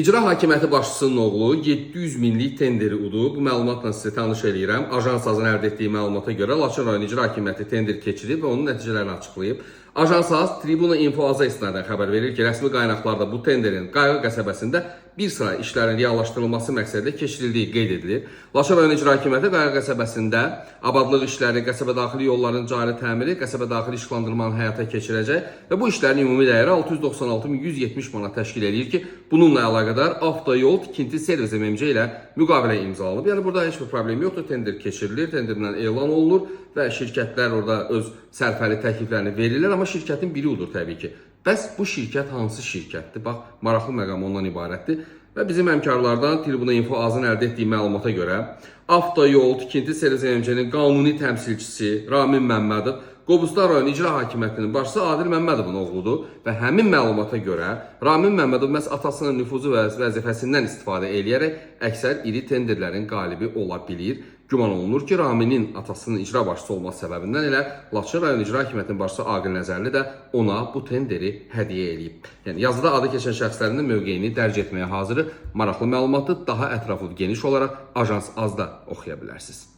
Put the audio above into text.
İcra Hakimiyyəti başçısının oğlu 700 minlik tenderi udub. Bu məlumatla sizə tanış eləyirəm. Ajans AZ-ın əldə etdiyi məlumata görə Laçın rayon İcra Hakimiyyəti tender keçirib və onun nəticələrini açıqlayıb. Ajans AZ Tribuna Info AZ istinadən xəbər verir ki, rəsmi qaynaqlarda bu tenderin Qayğı qəsəbəsində bir sıra işlərin reallaşdırılması məqsədilə keçirildiyi qeyd edilir. Laçın rayon İcra Hakimiyyəti Qayğı qəsəbəsində abadlıq işləri, qəsəbə daxili yolların cari təmiri, qəsəbə daxili işıqlandırmanı həyata keçirəcək və bu işlərin ümumi dəyəri 696.170 manat təşkil edir ki, bununla əlaqədar Avtoyol Tikinti Servis MMC ilə müqavilə imzalanıb. Yəni burada heç bir problem yoxdur. Tender keçirilir, tenderdən elan olunur və şirkətlər orada öz sərfəli təkliflərini verirlər, amma şirkətin biri odur təbii ki. Bəs bu şirkət hansı şirkətdir? Bax, maraqlı məqam ondan ibarətdir. Və bizim həmkarlardan Tribuna Info AZ-ın əldə etdiyi məlumata görə Avtoyol Tikinti Servis MMC-nin qanuni təmsilçisi Ramin Məmmədov Qobustan rayon İcra Hakimiyyətinin başçısı Adil Məmmədovun oğludur və həmin məlumata görə Ramin Məmmədov məhz atasının nüfuzu və vəzifəsindən istifadə edərək əksər iri tenderlərin qalibi ola bilir. Güman olunur ki, Raminin atasının icra başçısı olması səbəbindən elə Laçın rayon İcra Hakimiyyətinin başçısı Aqil Nəzərli də ona bu tenderi hədiyyə edib. Yəni yazıda adı keçən şəxslərin mövqeyini dərc etməyə hazırıq. Maraqlı məlumatı daha ətraflı geniş olaraq Ajans AZ-da oxuya bilərsiniz.